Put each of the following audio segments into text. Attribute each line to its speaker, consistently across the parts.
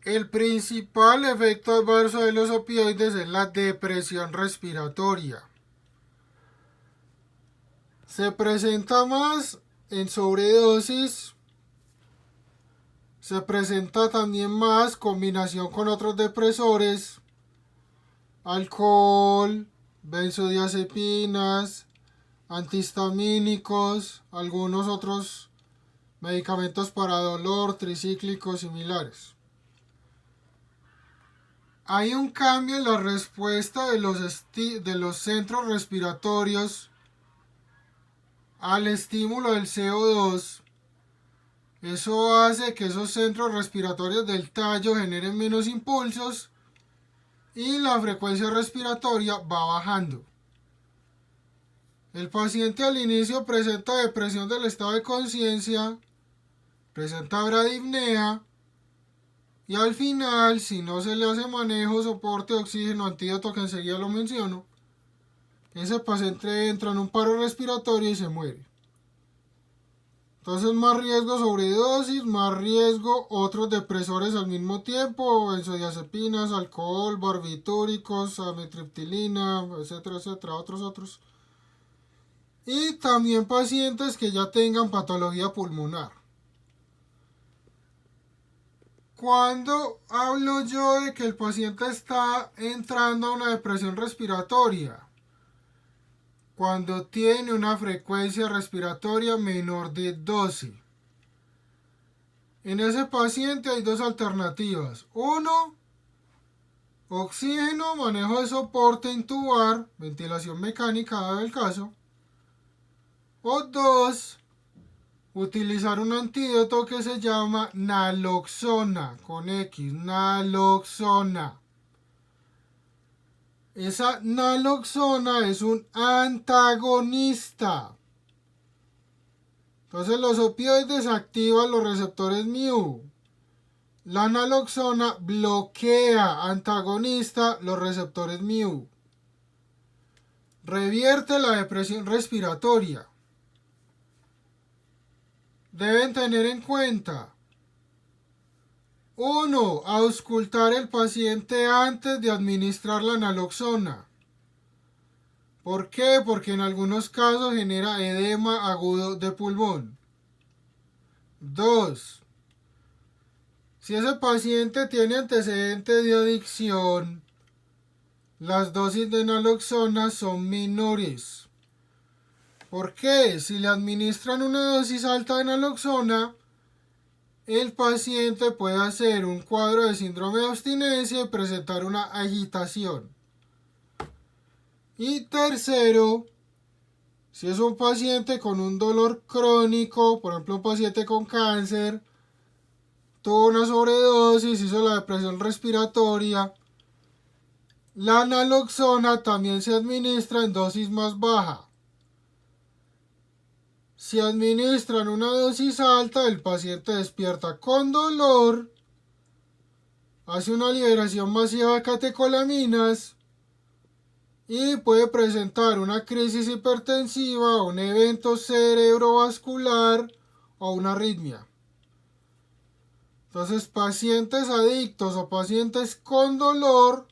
Speaker 1: El principal efecto adverso de los opioides es la depresión respiratoria. Se presenta más en sobredosis. Se presenta también más combinación con otros depresores, alcohol, benzodiazepinas, antihistamínicos, algunos otros medicamentos para dolor, tricíclicos similares. Hay un cambio en la respuesta de los centros respiratorios al estímulo del CO2. Eso hace que esos centros respiratorios del tallo generen menos impulsos y la frecuencia respiratoria va bajando. El paciente al inicio presenta depresión del estado de conciencia, presenta bradipnea y al final, si no se le hace manejo, soporte, oxígeno, antídoto, que enseguida lo menciono, ese paciente entra en un paro respiratorio y se muere. Entonces más riesgo sobredosis, más riesgo otros depresores al mismo tiempo, benzodiazepinas, alcohol, barbitúricos, amitriptilina, etcétera, etcétera, otros. Y también pacientes que ya tengan patología pulmonar. Cuando hablo yo de que el paciente está entrando a una depresión respiratoria, cuando tiene una frecuencia respiratoria menor de 12. En ese paciente hay dos alternativas. Uno, oxígeno, manejo de soporte, intubar, ventilación mecánica, dado el caso. O dos, utilizar un antídoto que se llama naloxona, con X, naloxona. Esa naloxona es un antagonista. Entonces los opioides activan los receptores mu. La naloxona bloquea, antagonista, los receptores mu. Revierte la depresión respiratoria. Deben tener en cuenta: 1. Auscultar el paciente antes de administrar la naloxona. ¿Por qué? Porque en algunos casos genera edema agudo de pulmón. 2. Si ese paciente tiene antecedentes de adicción, las dosis de naloxona son menores. ¿Por qué? Si le administran una dosis alta de naloxona, el paciente puede hacer un cuadro de síndrome de abstinencia y presentar una agitación. Y tercero, si es un paciente con un dolor crónico, por ejemplo un paciente con cáncer, tuvo una sobredosis, hizo la depresión respiratoria, la naloxona también se administra en dosis más baja. Si administran una dosis alta, el paciente despierta con dolor, hace una liberación masiva de catecolaminas y puede presentar una crisis hipertensiva, un evento cerebrovascular o una arritmia. Entonces, pacientes adictos o pacientes con dolor,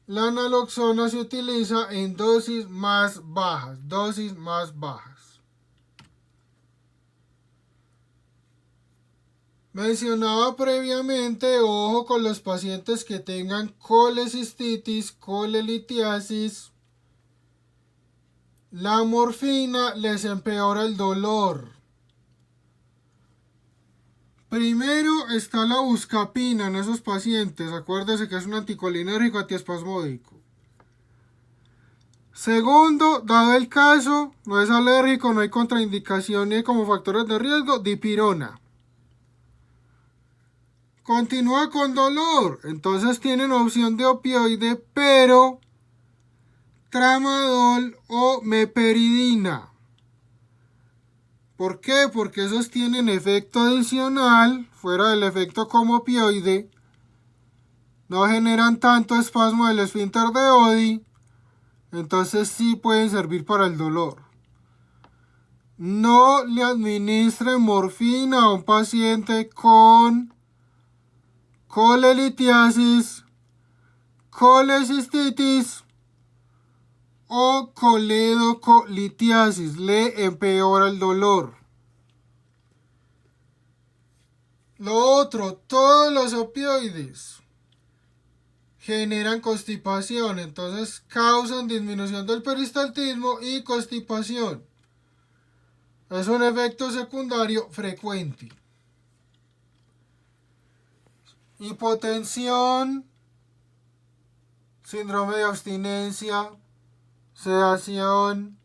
Speaker 1: la naloxona se utiliza en dosis más bajas, Mencionaba previamente, ojo con los pacientes que tengan colecistitis, colelitiasis. La morfina les empeora el dolor. Primero está la buscapina en esos pacientes. Acuérdense que es un anticolinérgico antiespasmódico. Segundo, dado el caso, no es alérgico, no hay contraindicación ni como factores de riesgo, dipirona. Continúa con dolor, entonces tienen opción de opioide, pero tramadol o meperidina. ¿Por qué? Porque esos tienen efecto adicional, fuera del efecto como opioide, no generan tanto espasmo del esfínter de Oddi, entonces sí pueden servir para el dolor. No le administren morfina a un paciente con colelitiasis, colecistitis o coledocolitiasis. Le empeora el dolor. Lo otro, todos los opioides generan constipación, entonces causan disminución del peristaltismo y constipación. Es un efecto secundario frecuente. Hipotensión, síndrome de abstinencia, sedación,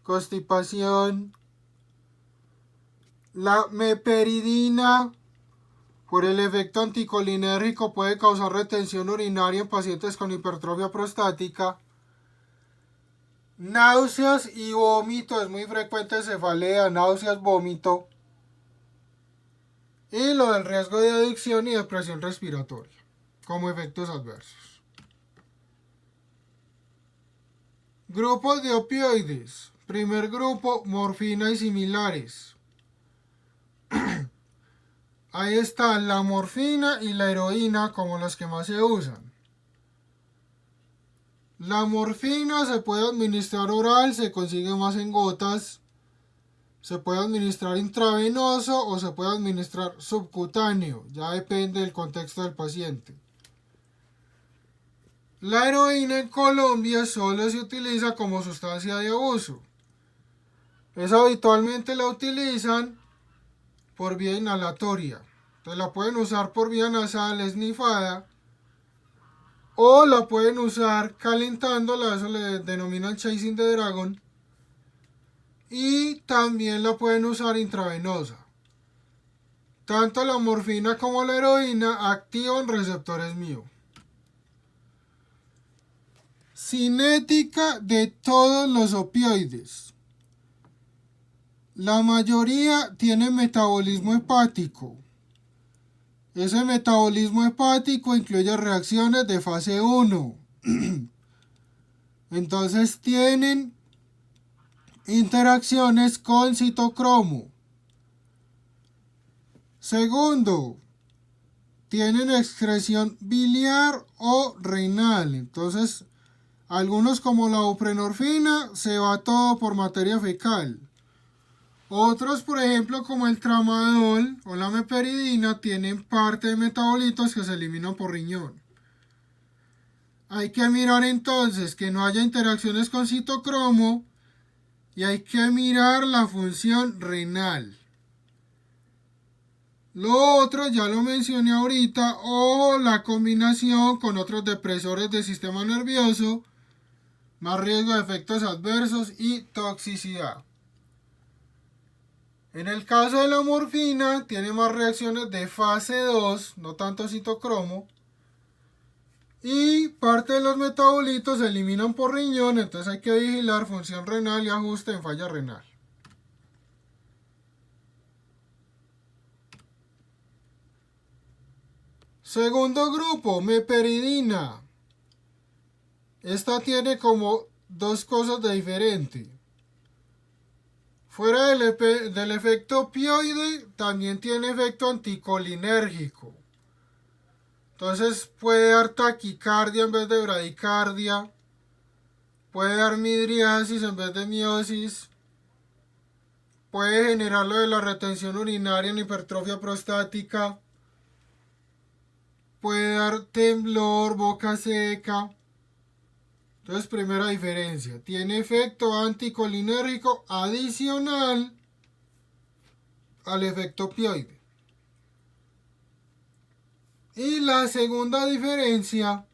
Speaker 1: constipación. La meperidina, por el efecto anticolinérgico, puede causar retención urinaria en pacientes con hipertrofia prostática. Náuseas y vómito, es muy frecuente cefalea, náuseas, vómito. Y lo del riesgo de adicción y depresión respiratoria como efectos adversos. Grupos de opioides. Primer grupo, morfina y similares. Ahí están la morfina y la heroína como los que más se usan. La morfina se puede administrar oral, se consigue más en gotas. Se puede administrar intravenoso o se puede administrar subcutáneo, ya depende del contexto del paciente. La heroína en Colombia solo se utiliza como sustancia de abuso. Esa habitualmente la utilizan por vía inhalatoria. Entonces la pueden usar por vía nasal, esnifada, o la pueden usar calentándola, eso le denominan chasing the dragon. Y también la pueden usar intravenosa. Tanto la morfina como la heroína activan receptores μ. Cinética de todos los opioides. La mayoría tiene metabolismo hepático. Ese metabolismo hepático incluye reacciones de fase 1. Entonces tienen interacciones con citocromo. Segundo, tienen excreción biliar o renal. Entonces, algunos como la buprenorfina se va todo por materia fecal. Otros, por ejemplo, como el tramadol o la meperidina, tienen parte de metabolitos que se eliminan por riñón. Hay que mirar entonces que no haya interacciones con citocromo y hay que mirar la función renal. Lo otro ya lo mencioné ahorita, o la combinación con otros depresores del sistema nervioso, más riesgo de efectos adversos y toxicidad. En el caso de la morfina, tiene más reacciones de fase 2, no tanto citocromo, y parte de los metabolitos se eliminan por riñón, entonces hay que vigilar función renal y ajuste en falla renal. Segundo grupo, meperidina. Esta tiene como dos cosas de diferente. Fuera del efecto opioide, también tiene efecto anticolinérgico. Entonces puede dar taquicardia en vez de bradicardia. Puede dar midriasis en vez de miosis. Puede generar lo de la retención urinaria en hipertrofia prostática. Puede dar temblor, boca seca. Entonces, primera diferencia. Tiene efecto anticolinérgico adicional al efecto opioide. Y la segunda diferencia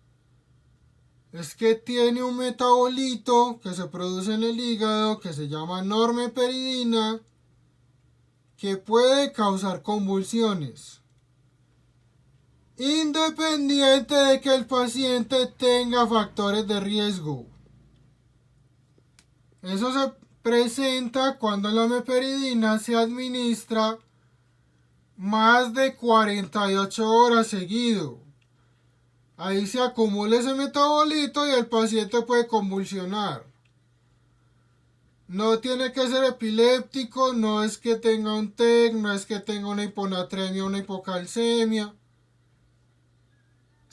Speaker 1: es que tiene un metabolito que se produce en el hígado que se llama normeperidina, que puede causar convulsiones, independiente de que el paciente tenga factores de riesgo. Eso se presenta cuando la meperidina se administra más de 48 horas seguido. Ahí se acumula ese metabolito y el paciente puede convulsionar. No tiene que ser epiléptico, no es que tenga un TEC, no es que tenga una hiponatremia o una hipocalcemia.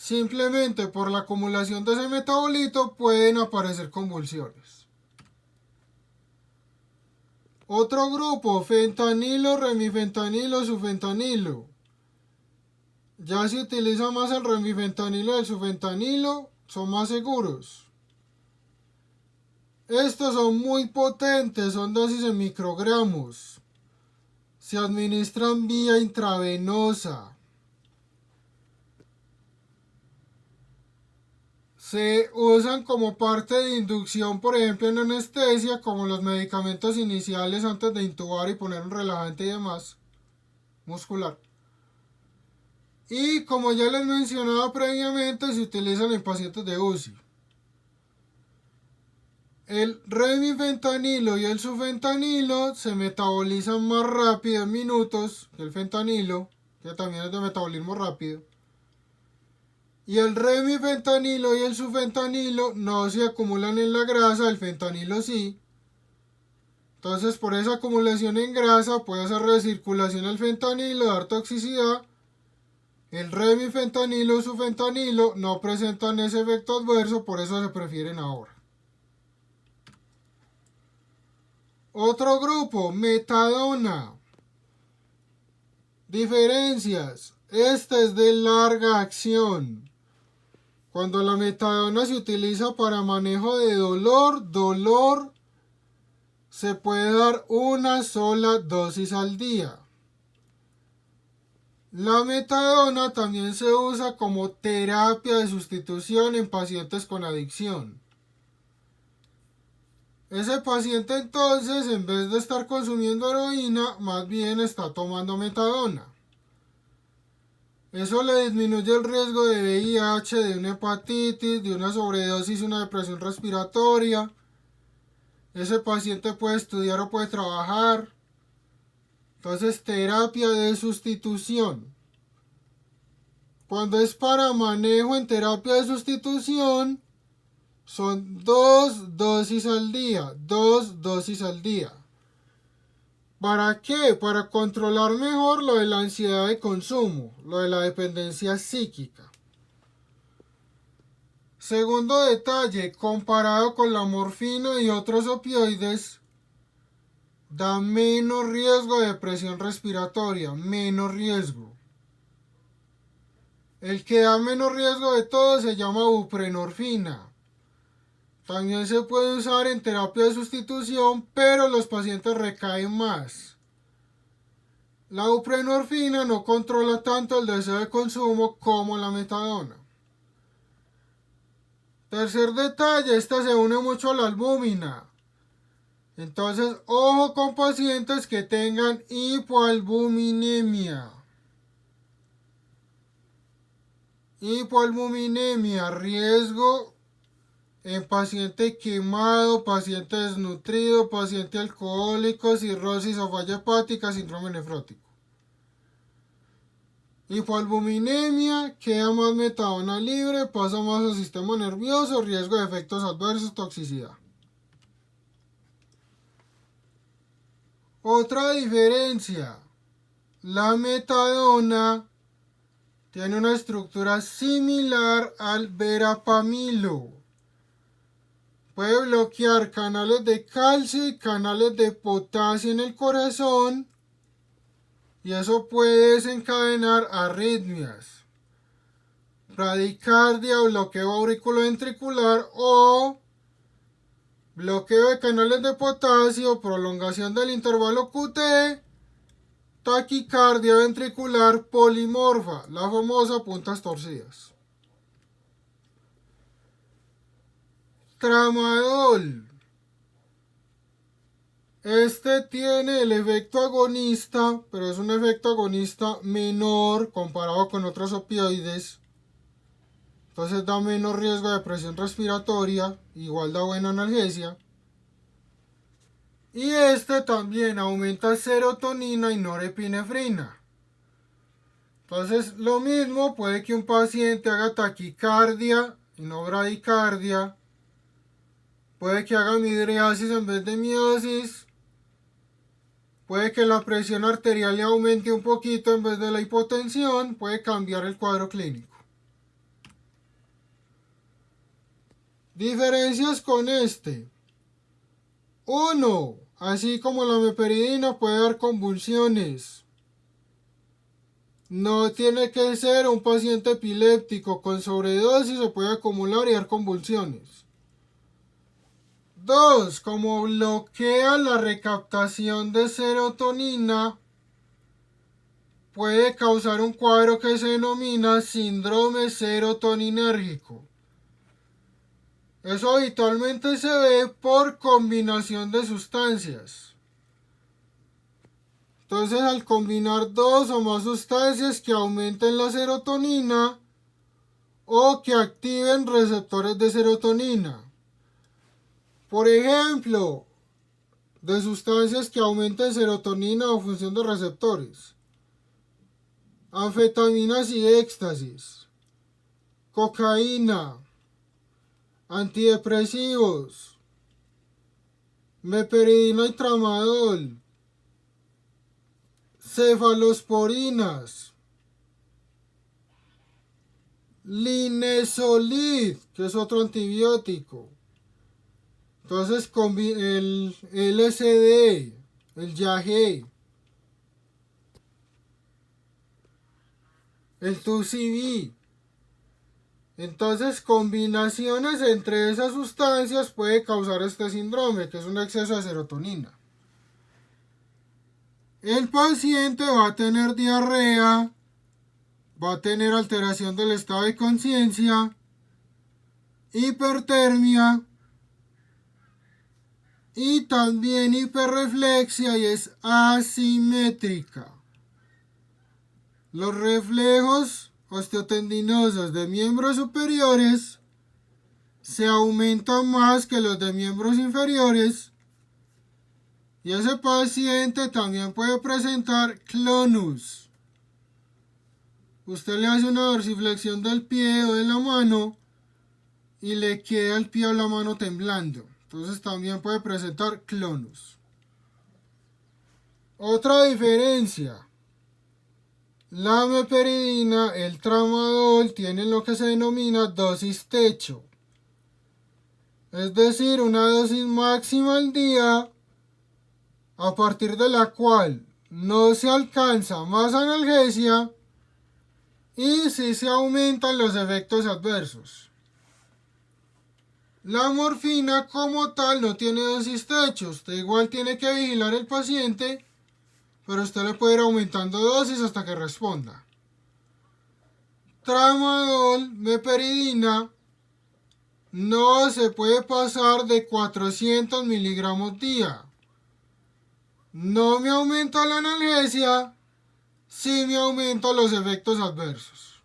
Speaker 1: simplemente por la acumulación de ese metabolito pueden aparecer convulsiones. Otro grupo, fentanilo, remifentanilo, sufentanilo. Ya se utiliza más el remifentanilo y el sufentanilo, son más seguros. Estos son muy potentes, son dosis en microgramos. Se administran vía intravenosa. Se usan como parte de inducción, por ejemplo, en anestesia, como los medicamentos iniciales antes de intubar y poner un relajante y demás, muscular. Y como ya les mencionaba previamente, se utilizan en pacientes de UCI. El remifentanilo y el sufentanilo se metabolizan más rápido en minutos que el fentanilo, que también es de metabolismo rápido. Y el remifentanilo y el sufentanilo no se acumulan en la grasa, el fentanilo sí. Entonces, por esa acumulación en grasa puede hacer recirculación el fentanilo, dar toxicidad. El remifentanilo y sufentanilo no presentan ese efecto adverso, por eso se prefieren ahora. Otro grupo, metadona. Diferencias. Este es de larga acción. Cuando la metadona se utiliza para manejo de dolor, se puede dar una sola dosis al día. La metadona también se usa como terapia de sustitución en pacientes con adicción. Ese paciente entonces, en vez de estar consumiendo heroína, más bien está tomando metadona. Eso le disminuye el riesgo de VIH, de una hepatitis, de una sobredosis, una depresión respiratoria. Ese paciente puede estudiar o puede trabajar. Entonces, terapia de sustitución. Cuando es para manejo en terapia de sustitución, son 2 dosis al día. 2 dosis al día. ¿Para qué? Para controlar mejor lo de la ansiedad de consumo, lo de la dependencia psíquica. Segundo detalle, comparado con la morfina y otros opioides, da menos riesgo de depresión respiratoria, menos riesgo. El que da menos riesgo de todo se llama buprenorfina. También se puede usar en terapia de sustitución, pero los pacientes recaen más. La buprenorfina no controla tanto el deseo de consumo como la metadona. Tercer detalle, esta se une mucho a la albúmina. Entonces, ojo con pacientes que tengan hipoalbuminemia. Hipoalbuminemia, riesgo en paciente quemado, paciente desnutrido, paciente alcohólico, cirrosis o falla hepática, síndrome nefrótico. Hipoalbuminemia, queda más metadona libre, pasa más al sistema nervioso, riesgo de efectos adversos, toxicidad. Otra diferencia, la metadona tiene una estructura similar al verapamilo. Puede bloquear canales de calcio y canales de potasio en el corazón y eso puede desencadenar arritmias, bradicardia, bloqueo auriculoventricular o bloqueo de canales de potasio, prolongación del intervalo QT, taquicardia ventricular polimorfa, la famosa puntas torcidas. Tramadol. Este tiene el efecto agonista, pero es un efecto agonista menor comparado con otros opioides. Entonces da menos riesgo de presión respiratoria, igual da buena analgesia. Y este también aumenta serotonina y norepinefrina. Entonces lo mismo, puede que un paciente haga taquicardia y no bradicardia. Puede que haga midriasis en vez de miosis. Puede que la presión arterial le aumente un poquito en vez de la hipotensión. Puede cambiar el cuadro clínico. Diferencias con este. 1. Así como la meperidina puede dar convulsiones. No tiene que ser un paciente epiléptico. Con sobredosis se puede acumular y dar convulsiones. 2. Como bloquea la recaptación de serotonina, puede causar un cuadro que se denomina síndrome serotoninérgico. Eso habitualmente se ve por combinación de sustancias. Entonces, al combinar dos o más sustancias que aumenten la serotonina o que activen receptores de serotonina. Por ejemplo, de sustancias que aumenten serotonina o función de receptores. Anfetaminas y éxtasis. Cocaína. Antidepresivos. Meperidina y tramadol. Cefalosporinas. Linezolid, que es otro antibiótico. Entonces, el LSD, el YAG, el TUCB. Entonces, combinaciones entre esas sustancias puede causar este síndrome, que es un exceso de serotonina. El paciente va a tener diarrea, va a tener alteración del estado de conciencia, hipertermia y también hiperreflexia, y es asimétrica. Los reflejos osteotendinosos de miembros superiores se aumentan más que los de miembros inferiores, y ese paciente también puede presentar clonus. Usted le hace una dorsiflexión del pie o de la mano y le queda el pie o la mano temblando. Entonces también puede presentar clonus. Otra diferencia. La meperidina, el tramadol, tienen lo que se denomina dosis techo. Es decir, una dosis máxima al día a partir de la cual no se alcanza más analgesia y sí se aumentan los efectos adversos. La morfina como tal no tiene dosis techo. Usted igual tiene que vigilar al paciente, pero usted le puede ir aumentando dosis hasta que responda. Tramadol, meperidina, no se puede pasar de 400 miligramos día. No me aumenta la analgesia, sí me aumenta los efectos adversos.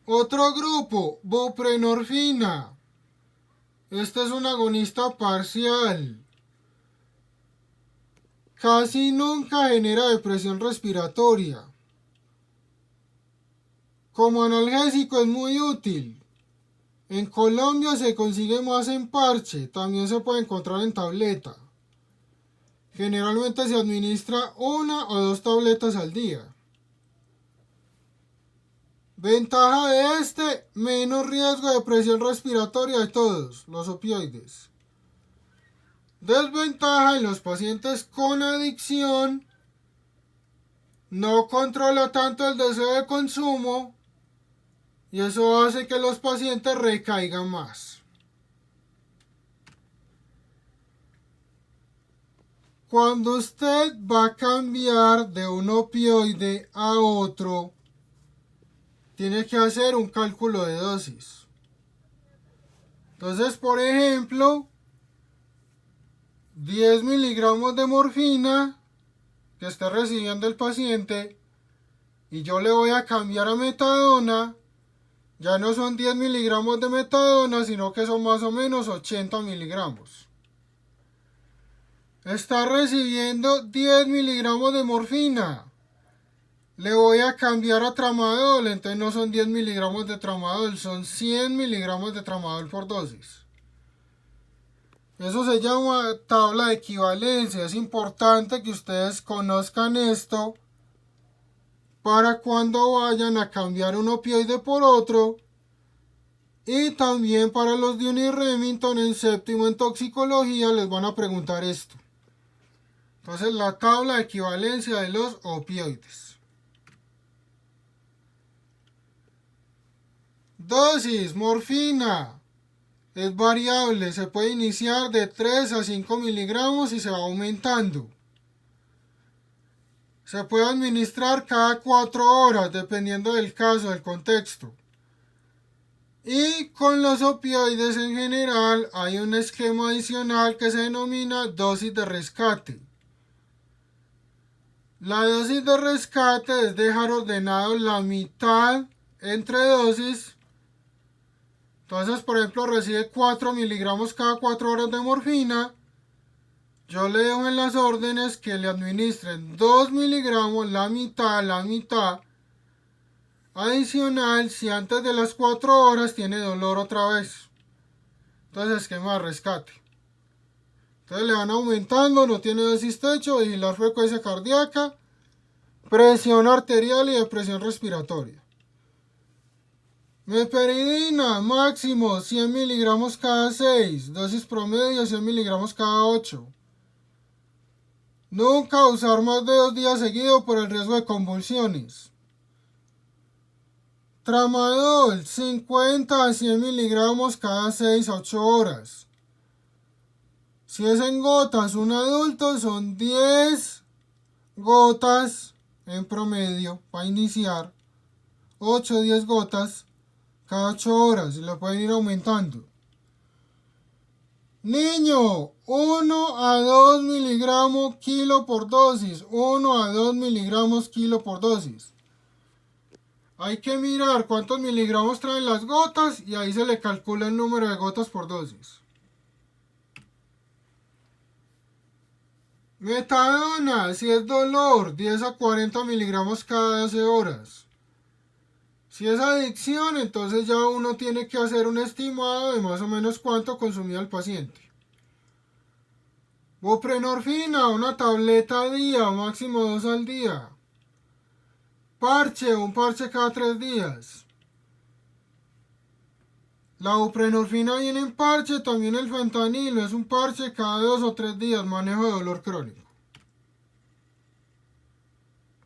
Speaker 1: Otro grupo, buprenorfina. Este es un agonista parcial. Casi nunca genera depresión respiratoria. Como analgésico es muy útil. En Colombia se consigue más en parche, también se puede encontrar en tableta. Generalmente se administra 1 o 2 tabletas al día. Ventaja de este, menos riesgo de presión respiratoria de todos los opioides. Desventaja en los pacientes con adicción, no controla tanto el deseo de consumo y eso hace que los pacientes recaigan más. Cuando usted va a cambiar de un opioide a otro, tiene que hacer un cálculo de dosis. Entonces, por ejemplo, 10 miligramos de morfina que está recibiendo el paciente y yo le voy a cambiar a metadona, ya no son 10 miligramos de metadona, sino que son más o menos 80 miligramos. Está recibiendo 10 miligramos de morfina. Le voy a cambiar a tramadol, entonces no son 10 miligramos de tramadol, son 100 miligramos de tramadol por dosis. Eso se llama tabla de equivalencia. Es importante que ustedes conozcan esto para cuando vayan a cambiar un opioide por otro Y también para los de Uniremington en séptimo en toxicología les van a preguntar esto. Entonces la tabla de equivalencia de los opioides. Dosis, morfina. Es variable, se puede iniciar de 3 a 5 miligramos y se va aumentando. Se puede administrar cada 4 horas, dependiendo del caso, del contexto. Y con los opioides en general hay un esquema adicional que se denomina dosis de rescate. La dosis de rescate es dejar ordenado la mitad entre dosis. Entonces, por ejemplo, recibe 4 miligramos cada 4 horas de morfina. Yo le dejo en las órdenes que le administren 2 miligramos, la mitad. Adicional, si antes de las 4 horas tiene dolor otra vez. Entonces, esquema de rescate. Entonces le van aumentando, no tiene dosis techo, vigilar frecuencia cardíaca, presión arterial y depresión respiratoria. Meperidina, máximo 100 miligramos cada 6, dosis promedio 100 miligramos cada 8. Nunca usar más de 2 días seguidos por el riesgo de convulsiones. Tramadol, 50 a 100 miligramos cada 6 a 8 horas. Si es en gotas, un adulto son 10 gotas en promedio para iniciar. 8 o 10 gotas cada 8 horas y lo pueden ir aumentando. Niño, 1 a 2 miligramos kilo por dosis. 1 a 2 miligramos kilo por dosis. Hay que mirar cuántos miligramos traen las gotas y ahí se le calcula el número de gotas por dosis. Metadona, si es dolor, 10 a 40 miligramos cada 12 horas. Si es adicción, entonces ya uno tiene que hacer un estimado de más o menos cuánto consumía el paciente. Buprenorfina, una tableta al día, máximo 2 al día. Parche, un parche cada 3 días. La buprenorfina viene en parche, también el fentanilo es un parche cada 2 o 3 días, manejo de dolor crónico.